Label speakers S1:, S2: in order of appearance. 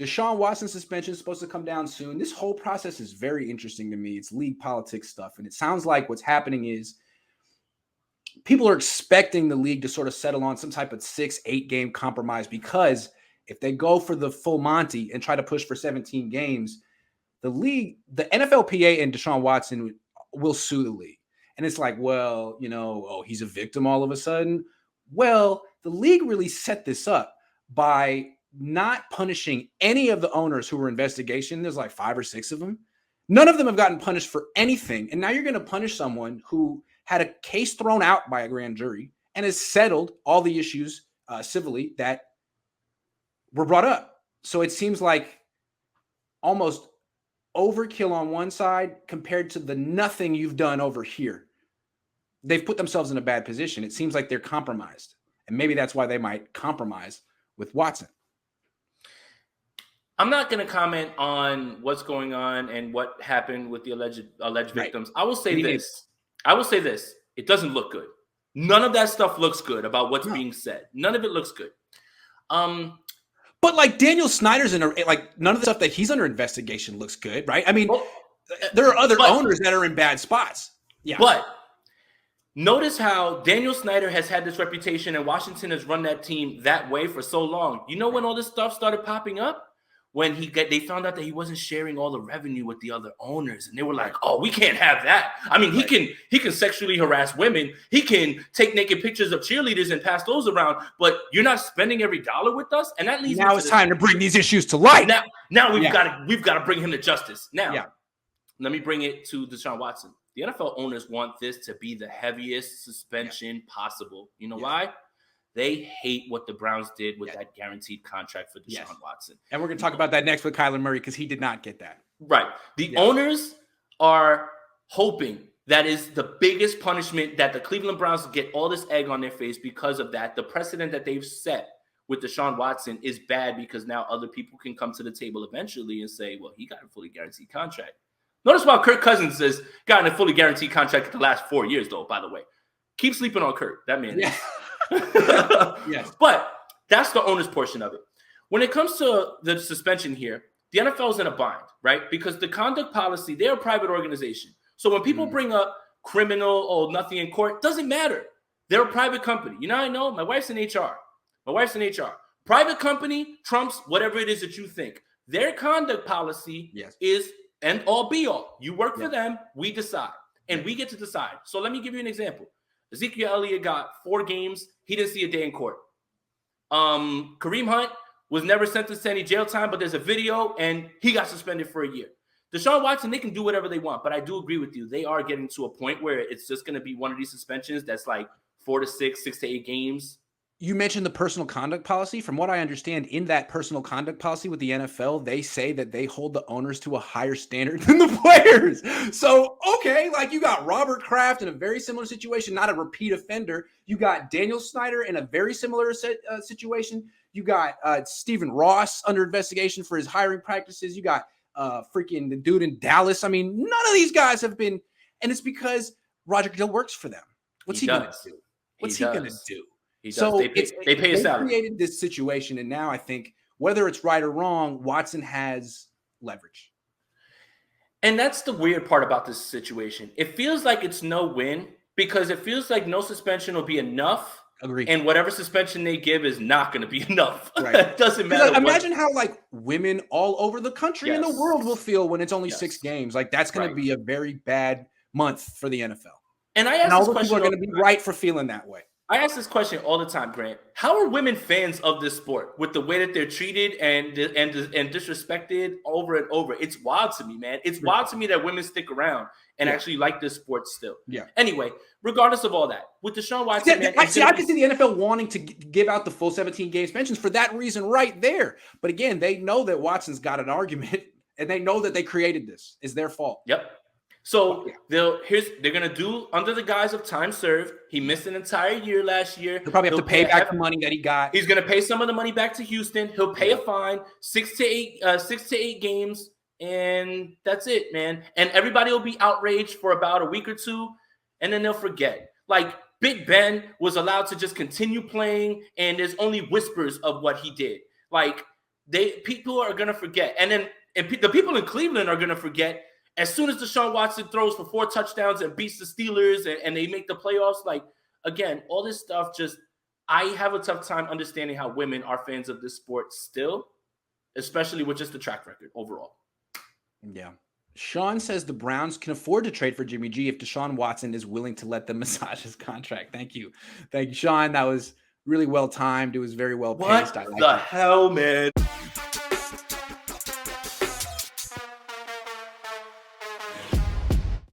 S1: Deshaun Watson suspension is supposed to come down soon. This whole process is very interesting to me. It's league politics stuff. And it sounds like what's happening is people are expecting the league to sort of settle on some type of 6-8 game compromise, because if they go for the full Monty and try to push for 17 games, the league, the NFLPA and Deshaun Watson will sue the league. And it's like, well, he's a victim all of a sudden. Well, the league really set this up by not punishing any of the owners who were in investigation. There's like 5 or 6 of them. None of them have gotten punished for anything. And now you're going to punish someone who had a case thrown out by a grand jury and has settled all the issues civilly that were brought up. So it seems like almost overkill on one side compared to the nothing you've done over here. They've put themselves in a bad position. It seems like they're compromised. And maybe that's why they might compromise with Watson.
S2: I'm not going to comment on what's going on and what happened with the alleged victims. Right. I will say this. It doesn't look good. None of that stuff looks good about what's being said. None of it looks good.
S1: But like Daniel Snyder's none of the stuff that he's under investigation looks good, right? I mean, there are other owners that are in bad spots. Yeah.
S2: But notice how Daniel Snyder has had this reputation and Washington has run that team that way for so long. You know when all this stuff started popping up? When they found out that he wasn't sharing all the revenue with the other owners, and they were like, "Oh, we can't have that." I mean, he can sexually harass women, he can take naked pictures of cheerleaders and pass those around, but you're not spending every dollar with us, and that leads
S1: now it's time to bring these issues to light.
S2: Now we've got to bring him to justice. Now, let me bring it to Deshaun Watson. The NFL owners want this to be the heaviest suspension possible. You know why? They hate what the Browns did with that guaranteed contract for Deshaun Watson.
S1: And we're going to talk about that next with Kyler Murray, because he did not get that.
S2: Right. The owners are hoping that is the biggest punishment, that the Cleveland Browns get all this egg on their face because of that. The precedent that they've set with Deshaun Watson is bad, because now other people can come to the table eventually and say, well, he got a fully guaranteed contract. Notice why Kirk Cousins has gotten a fully guaranteed contract in the last 4 years, though, by the way. Keep sleeping on Kirk. That man.
S1: Yeah. Yes.
S2: But that's the owner's portion of it. When it comes to the suspension here, the NFL is in a bind, right? Because the conduct policy, they're a private organization. So when people bring up criminal or nothing in court, doesn't matter. They're a private company. You know how I know? My wife's in HR. Private company trumps whatever it is that you think. Their conduct policy is end all be all. You work for them, we decide. And we get to decide. So let me give you an example. Ezekiel Elliott got 4 games. He didn't see a day in court. Kareem Hunt was never sentenced to any jail time, but there's a video, and he got suspended for a year. Deshaun Watson, they can do whatever they want, but I do agree with you. They are getting to a point where it's just going to be one of these suspensions that's like 4 to 6, 6 to 8 games.
S1: You mentioned the personal conduct policy. From what I understand, in that personal conduct policy with the NFL, they say that they hold the owners to a higher standard than the players. So, okay, like you got Robert Kraft in a very similar situation, not a repeat offender. You got Daniel Snyder in a very similar situation. You got Stephen Ross under investigation for his hiring practices. You got freaking the dude in Dallas. I mean, none of these guys have been, and it's because Roger Goodell works for them. What's he going to do? What's he going to do? So
S2: they pay his salary.
S1: They created this situation, and now I think whether it's right or wrong, Watson has leverage.
S2: And that's the weird part about this situation. It feels like it's no win, because it feels like no suspension will be enough.
S1: Agree.
S2: And whatever suspension they give is not going to be enough.
S1: Right.
S2: It doesn't matter.
S1: Imagine how like women all over the country and the world will feel when it's only 6 games. Like that's going to be a very bad month for the NFL.
S2: And I asked
S1: all
S2: this
S1: the
S2: question
S1: people are going to be right for feeling that way.
S2: I ask this question all the time, Grant. How are women fans of this sport with the way that they're treated and disrespected over and over? It's wild to me, man. It's wild to me that women stick around and actually like this sport still.
S1: Yeah.
S2: Anyway, regardless of all that, with Deshaun Watson,
S1: I can see the NFL wanting to give out the full 17-game suspensions for that reason right there. But again, they know that Watson's got an argument, and they know that they created this. It's their fault.
S2: Yep. So they're going to do under the guise of time served. He missed an entire year last year.
S1: He'll probably have to pay back the money that he got.
S2: He's going to pay some of the money back to Houston. He'll pay a fine, 6 to 8 games, and that's it, man. And everybody will be outraged for about a week or two, and then they'll forget. Like Big Ben was allowed to just continue playing, and there's only whispers of what he did. Like people are gonna forget, and then the people in Cleveland are gonna forget as soon as Deshaun Watson throws for 4 touchdowns and beats the Steelers and they make the playoffs. Like, again, all this stuff I have a tough time understanding how women are fans of this sport still, especially with just the track record overall.
S1: Yeah. Sean says the Browns can afford to trade for Jimmy G if Deshaun Watson is willing to let them massage his contract. Thank you. Thank you, Sean. That was really well timed. It was very well paced.
S2: What the hell, man?